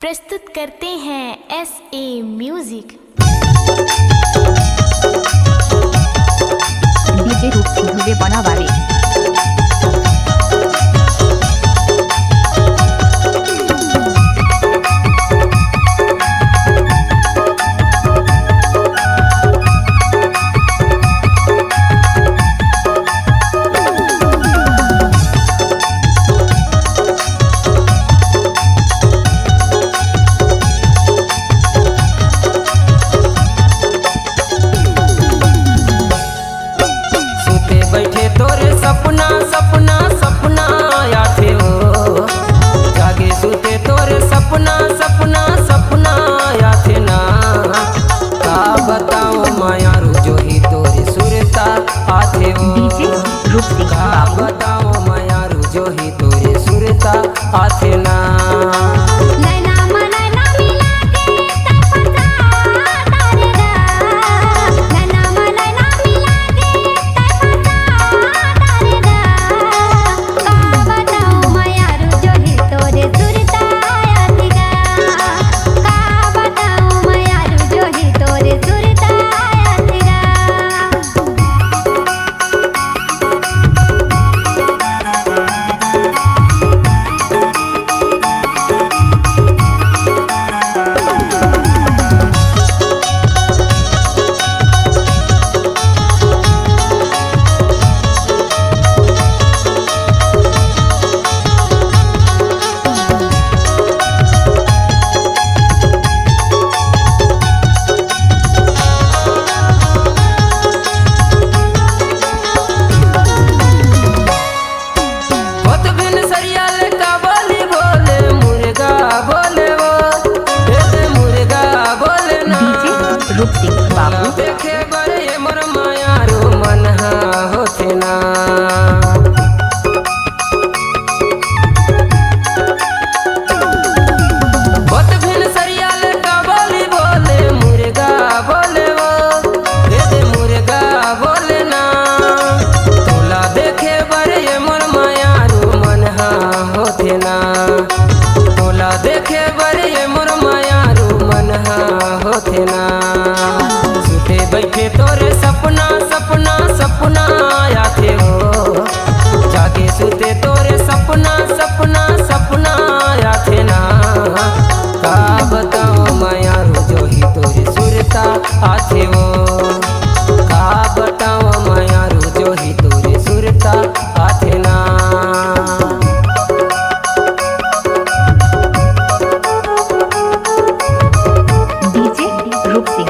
प्रस्तुत करते हैं SA म्यूजिक। डीजे रूप सिंह हुए बनावारे। तोरे सपना सपना सपना आथे हो, जागे सुते तोरे सपना सपना सपना आथे ना। का बताओ मायारू जो ही तोरे सुरता आथे हो। डीजे रूप सिंह का बाबू। बताओ मायारू जो ही तोरे सुरता आथे ना। रूप सिंह बाबू। देखे बड़े मोर मायारू मन होते ना। बत भिन सरियाल का बोली बोले मुर्गा बोले वो, दे मुर्गा बोले ना। तोला देखे बड़े मोर मायारू मन होते ना। तोला देखे बड़े मोर मायारू मन होते ना। बैठे तोरे सपना सपना सपना आथे हो, जागे सुते तोरे सपना सपना सपना आथे ना। का बताओ मायारू जो ही तोरे सुरता आथे हो। का बताओ मायारू जो ही तोरे सुरता आथे ना। डीजे रूप सिंह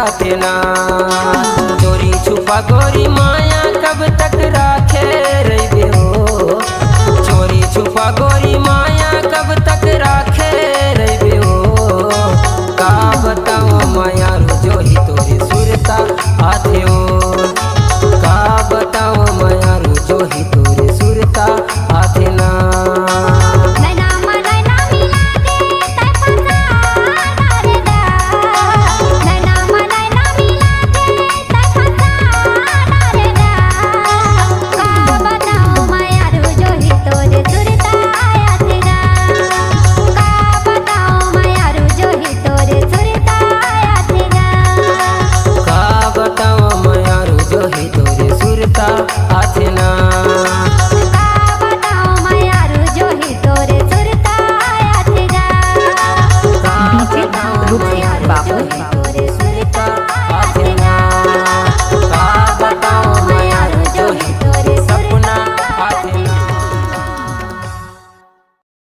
आते ना। चोरी छुपा गोरी माया कब तक राखे रही हो। चोरी छुपा गोरी माया कब तक राखे रही हो। का बताओ माया जो ही तोरे सुरता आते हो। का बताओ माया जो ही